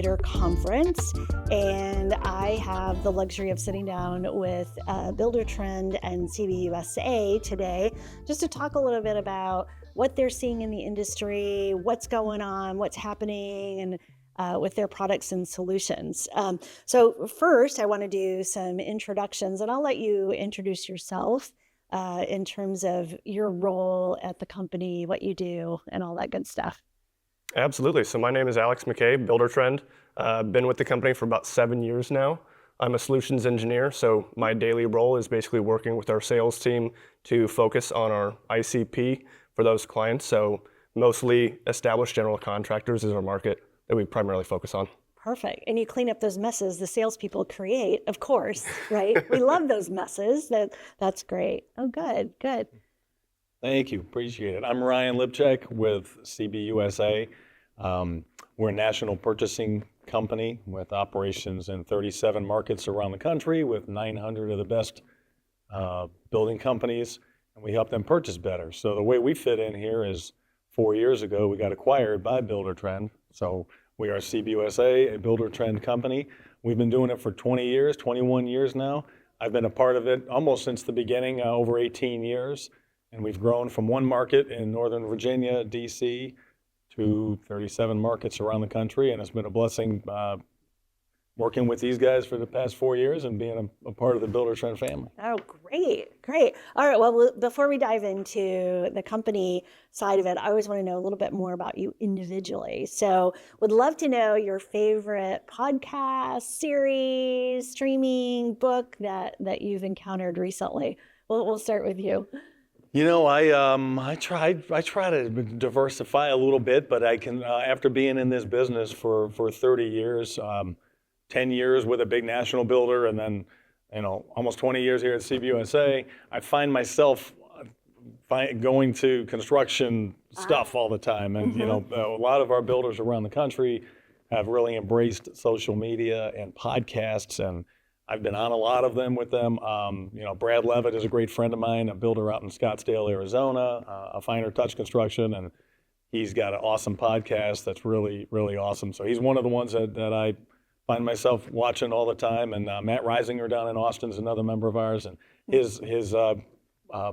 Innovator conference, and I have the luxury of sitting down with Buildertrend and CBUSA today just to talk a little bit about what they're seeing in the industry, what's going on, what's happening, and with their products and solutions. So first, I want to do some introductions, and I'll let you introduce yourself in terms of your role at the company, what you do, and all that good stuff. Absolutely. So my name is Alex McKay, Buildertrend. Been with the company for about 7 years now. I'm a solutions engineer, so my daily role is basically working with our sales team to focus on our ICP for those clients. So mostly established general contractors is our market that we primarily focus on. Perfect. And you clean up those messes the salespeople create, of course, right? We love those messes. That's great. Oh, good. Thank you. Appreciate it. I'm Ryan Lipchek with CBUSA. We're a national purchasing company with operations in 37 markets around the country with 900 of the best building companies, and we help them purchase better. So the way we fit in here is 4 years ago, we got acquired by Buildertrend. So we are CBUSA, a Buildertrend company. We've been doing it for 20 years, 21 years now. I've been a part of it almost since the beginning, over 18 years. And we've grown from one market in Northern Virginia, DC, to 37 markets around the country. And it's been a blessing working with these guys for the past 4 years and being a part of the Buildertrend family. Oh, great. All right, well, before we dive into the company side of it, I always want to know a little bit more about you individually. So would love to know your favorite podcast, series, streaming, book that you've encountered recently. We'll start with you. You know, I try to diversify a little bit, but I can, after being in this business for 30 years, 10 years with a big national builder, and then, almost 20 years here at CBUSA, I find myself going to construction stuff all the time. And, a lot of our builders around the country have really embraced social media and podcasts, and I've been on a lot of them with them. Brad Levitt is a great friend of mine, a builder out in Scottsdale, Arizona, a Finer Touch Construction, and he's got an awesome podcast that's really, really awesome. So he's one of the ones that I find myself watching all the time. And Matt Reisinger down in Austin is another member of ours, and his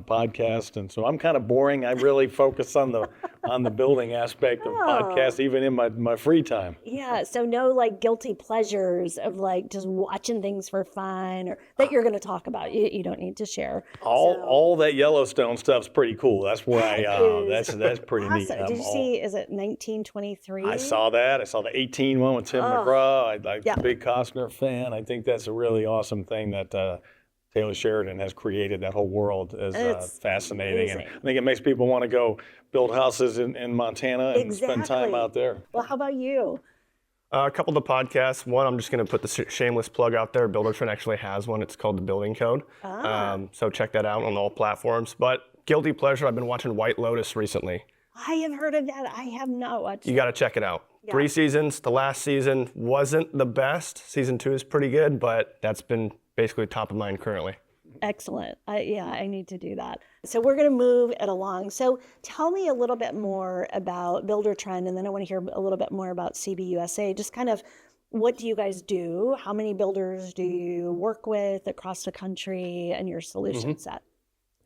podcast. And so I'm kind of boring. I really focus on the building aspect of podcasts, even in my free time. Yeah, so no guilty pleasures of just watching things for fun or that you're going to talk about. You don't need to share. All that Yellowstone stuff's pretty cool. That's why that's pretty awesome. neat. Did you see? Is it 1923? I saw that. I saw the 18 one with Tim McGraw. I'm a big Costner fan. I think that's a really awesome thing that Taylor Sheridan has created. That whole world is fascinating. Amazing. And I think it makes people want to go build houses in Montana and spend time out there. Well, how about you? A couple of the podcasts. One, I'm just going to put the shameless plug out there. Buildertrend actually has one. It's called The Building Code. So check that out on all platforms. But guilty pleasure, I've been watching White Lotus recently. I have heard of that. I have not watched it. You got to check it out. Yeah. 3 seasons. The last season wasn't the best. Season 2 is pretty good, but that's been basically top of mind currently. Excellent. I need to do that. So we're going to move it along. So tell me a little bit more about Buildertrend, and then I want to hear a little bit more about CBUSA. Just kind of, what do you guys do? How many builders do you work with across the country, and your solution set?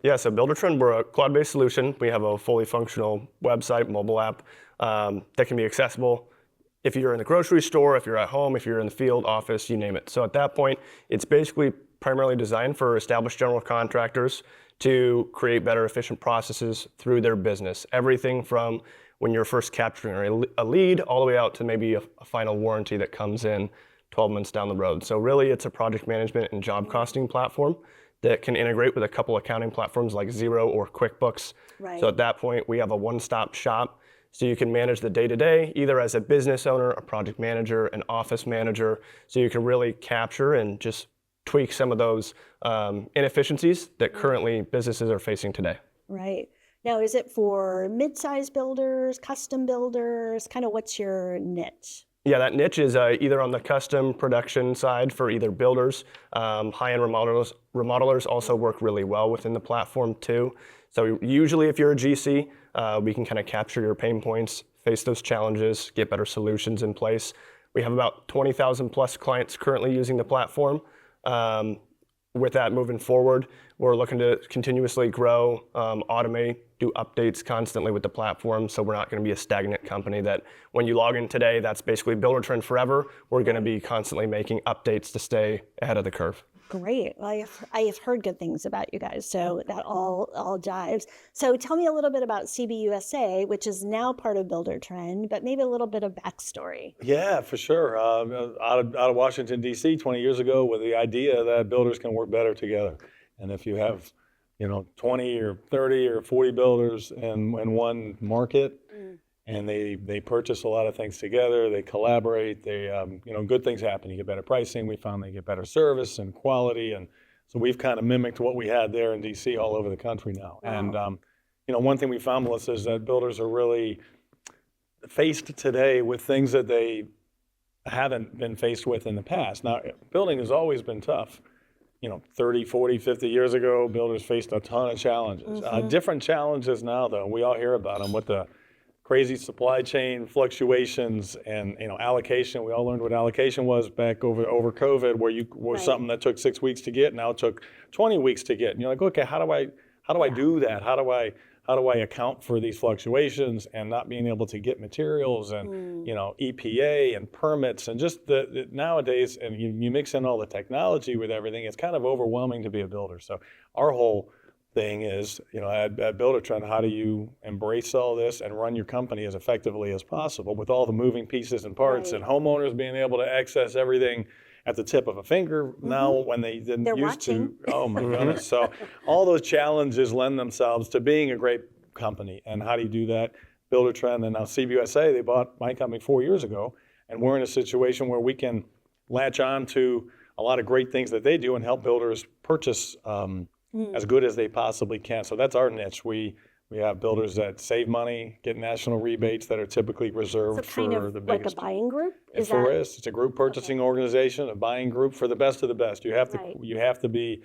Yeah, so Buildertrend, we're a cloud-based solution. We have a fully functional website, mobile app that can be accessible if you're in the grocery store, if you're at home, if you're in the field, office, you name it. So at that point, it's basically primarily designed for established general contractors to create better, efficient processes through their business. Everything from when you're first capturing a lead all the way out to maybe a final warranty that comes in 12 months down the road. So really, it's a project management and job costing platform that can integrate with a couple accounting platforms like Xero or QuickBooks. Right. So at that point, we have a one-stop shop. So you can manage the day-to-day either as a business owner, a project manager, an office manager. So you can really capture and just tweak some of those inefficiencies that currently businesses are facing today. Right. Now, is it for mid-size builders, custom builders? Kind of what's your niche? Yeah, that niche is either on the custom production side for either builders. High-end remodelers also work really well within the platform too. So usually if you're a GC, we can kind of capture your pain points, face those challenges, get better solutions in place. We have about 20,000 plus clients currently using the platform. With that moving forward, we're looking to continuously grow, automate, do updates constantly with the platform. So we're not going to be a stagnant company that when you log in today, that's basically Buildertrend forever. We're going to be constantly making updates to stay ahead of the curve. Great. Well, I have heard good things about you guys, so that all jives. So tell me a little bit about CBUSA, which is now part of Buildertrend, but maybe a little bit of backstory. Yeah, for sure. Out of Washington, D.C. 20 years ago with the idea that builders can work better together. And if you have, 20 or 30 or 40 builders in one market, and they purchase a lot of things together, they collaborate, good things happen. You get better pricing. We found they get better service and quality. And so we've kind of mimicked what we had there in D.C. all over the country now. Wow. And, one thing we found, Melissa, is that builders are really faced today with things that they haven't been faced with in the past. Now, building has always been tough. 30, 40, 50 years ago, builders faced a ton of challenges. Different challenges now, though. We all hear about them with the crazy supply chain fluctuations and allocation. We all learned what allocation was back over COVID, where you was something that took 6 weeks to get, now it took 20 weeks to get. And you're like, okay, how do I do that? How do I account for these fluctuations and not being able to get materials and EPA and permits and just the nowadays, and you mix in all the technology with everything, it's kind of overwhelming to be a builder. So our whole thing is, at Buildertrend, how do you embrace all this and run your company as effectively as possible with all the moving pieces and parts, and homeowners being able to access everything at the tip of a finger now when they didn't used to. Oh my goodness. So all those challenges lend themselves to being a great company. And how do you do that? Buildertrend and now CBUSA, they bought my company 4 years ago, and we're in a situation where we can latch on to a lot of great things that they do and help builders purchase as good as they possibly can. So that's our niche. We have builders that save money, get national rebates that are typically reserved for the biggest. Like a buying group? It's a group purchasing organization, a buying group for the best of the best. You have to be,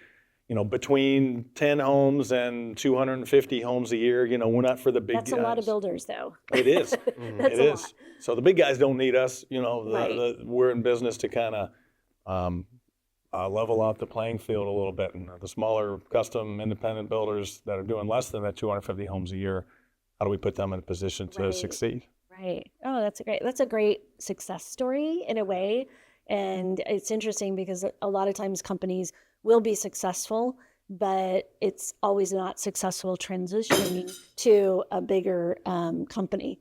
between 10 homes and 250 homes a year. We're not for the big guys. That's a lot of builders, though. It is. That's it a is. lot. So the big guys don't need us. We're in business to kind of level out the playing field a little bit. And the smaller custom independent builders that are doing less than that 250 homes a year, how do we put them in a position to succeed? Right. Oh, that's a great success story in a way. And it's interesting because a lot of times companies will be successful, but it's always not successful transitioning to a bigger company.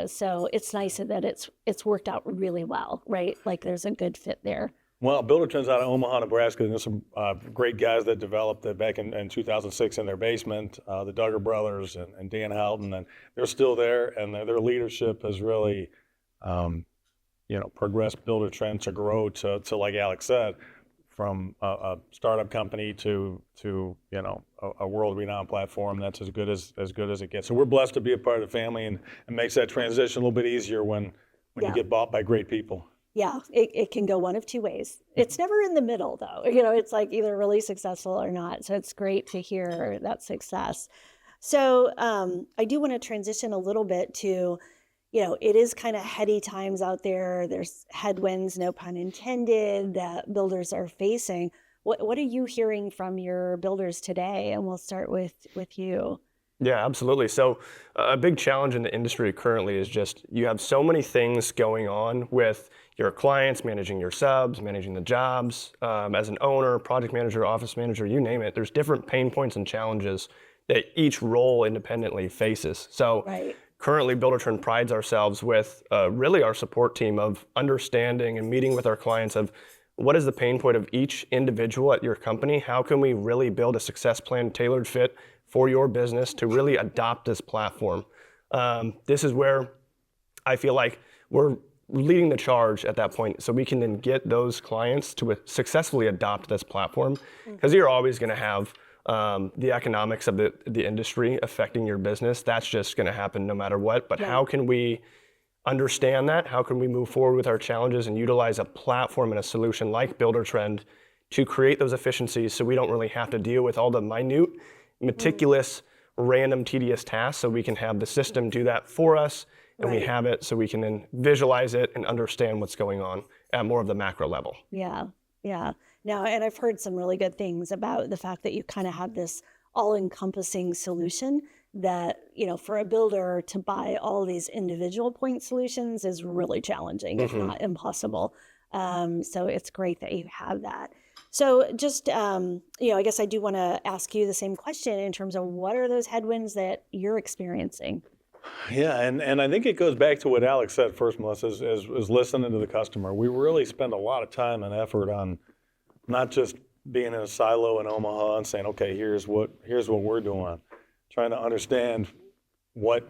So it's nice that it's worked out really well, right? Like there's a good fit there. Well, Buildertrend's out of Omaha, Nebraska, and there's some great guys that developed it back in 2006 in their basement, the Duggar brothers and Dan Houghton, and they're still there, and their leadership has really, progressed Buildertrend to grow to like Alex said, from a startup company to a world-renowned platform that's as good as it gets. So we're blessed to be a part of the family, and it makes that transition a little bit easier when you get bought by great people. Yeah, it can go one of two ways. It's never in the middle, though. It's like either really successful or not. So it's great to hear that success. So I do want to transition a little bit to, it is kind of heady times out there. There's headwinds, no pun intended, that builders are facing. What are you hearing from your builders today? And we'll start with you. Yeah, absolutely. So a big challenge in the industry currently is just you have so many things going on with your clients, managing your subs, managing the jobs, as an owner, project manager, office manager, you name it. There's different pain points and challenges that each role independently faces. So currently Buildertrend prides ourselves with really our support team of understanding and meeting with our clients of what is the pain point of each individual at your company? How can we really build a success plan tailored fit for your business to really adopt this platform? This is where I feel like we're leading the charge at that point, so we can then get those clients to successfully adopt this platform, because you're always going to have the economics of the industry affecting your business. That's just going to happen no matter what. But how can we understand that? How can we move forward with our challenges and utilize a platform and a solution like Buildertrend to create those efficiencies so we don't really have to deal with all the minute, meticulous, random, tedious tasks, so we can have the system do that for us and we Right. have it so we can then visualize it and understand what's going on at more of the macro level. Yeah, yeah. Now, and I've heard some really good things about the fact that you kind of have this all-encompassing solution that, for a builder to buy all these individual point solutions is really challenging, if not impossible. So it's great that you have that. So just, I guess I do want to ask you the same question in terms of what are those headwinds that you're experiencing? Yeah, and I think it goes back to what Alex said first, Melissa, is listening to the customer. We really spend a lot of time and effort on not just being in a silo in Omaha and saying, okay, here's what we're doing, trying to understand what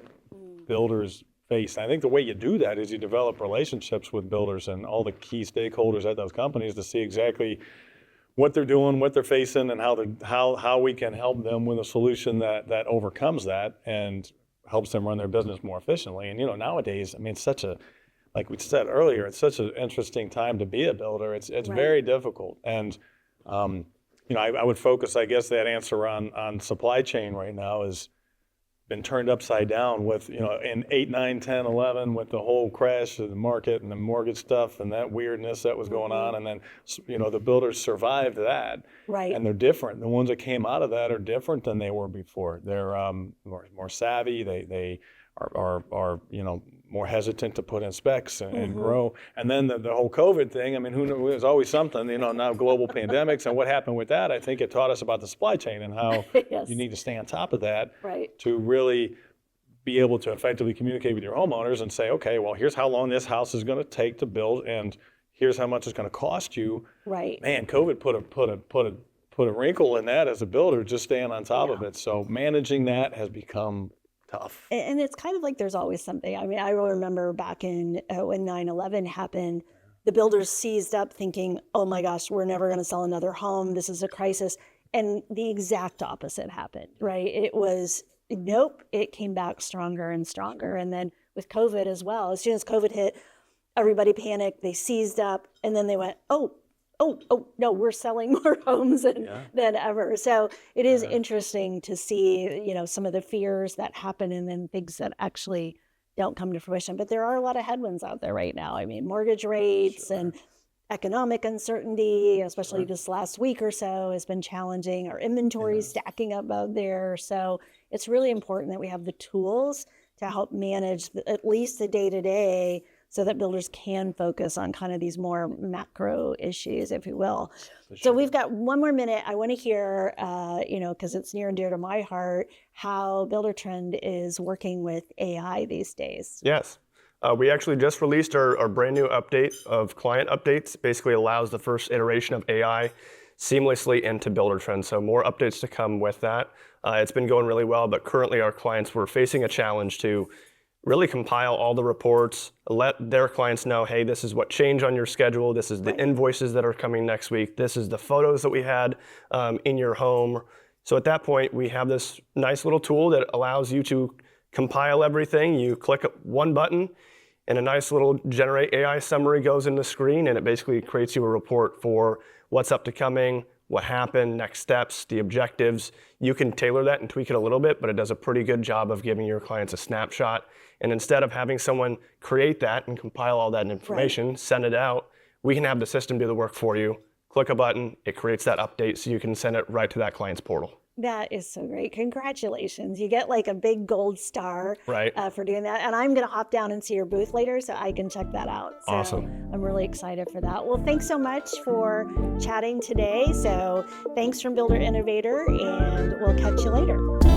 builders face. And I think the way you do that is you develop relationships with builders and all the key stakeholders at those companies to see exactly what they're doing, what they're facing, and how we can help them with a solution that overcomes that and helps them run their business more efficiently. And nowadays, I mean, like we said earlier, it's such an interesting time to be a builder. It's Right. very difficult. And I would focus, I guess, that answer on supply chain right now has been turned upside down with, in 8, 9, 10, 11, with the whole crash of the market and the mortgage stuff and that weirdness that was going on. And then, the builders survived that. Right. And they're different. The ones that came out of that are different than they were before. They're more savvy. They are more hesitant to put in specs and grow. And then the whole COVID thing, I mean, who knows, there's always something, now global pandemics and what happened with that. I think it taught us about the supply chain and how Yes. you need to stay on top of that Right. to really be able to effectively communicate with your homeowners and say, okay, well, here's how long this house is going to take to build, and here's how much it's going to cost you. Right. Man, COVID put a wrinkle in that as a builder, just staying on top of it. So managing that has become tough. And it's kind of like there's always something. I mean, I remember back in when 9/11 happened, the builders seized up thinking, oh my gosh, we're never going to sell another home. This is a crisis. And the exact opposite happened, right? It was, nope, it came back stronger and stronger. And then with COVID as well, as soon as COVID hit, everybody panicked, they seized up, and then they went, oh, no, we're selling more homes than ever. So it is interesting to see, some of the fears that happen and then things that actually don't come to fruition. But there are a lot of headwinds out there right now. I mean, mortgage rates and economic uncertainty, especially this last week or so, has been challenging. Our inventory is stacking up out there. So it's really important that we have the tools to help manage at least the day-to-day, so that builders can focus on kind of these more macro issues, if you will. So we've got one more minute. I want to hear, because it's near and dear to my heart, how Buildertrend is working with AI these days. Yes. We actually just released our brand new update of client updates. Basically allows the first iteration of AI seamlessly into Buildertrend. So more updates to come with that. It's been going really well, but currently our clients were facing a challenge to really compile all the reports, let their clients know, hey, this is what changed on your schedule, this is the invoices that are coming next week, this is the photos that we had in your home. So at that point, we have this nice little tool that allows you to compile everything. You click one button, and a nice little generate AI summary goes in the screen, and it basically creates you a report for what's up to coming, what happened, next steps, the objectives. You can tailor that and tweak it a little bit, but it does a pretty good job of giving your clients a snapshot. And instead of having someone create that and compile all that information, send it out, we can have the system do the work for you. Click a button, it creates that update so you can send it right to that client's portal. That is so great. Congratulations. You get like a big gold star for doing that. And I'm going to hop down and see your booth later so I can check that out. So awesome. I'm really excited for that. Well, thanks so much for chatting today. So thanks from Builder Innovator, and we'll catch you later.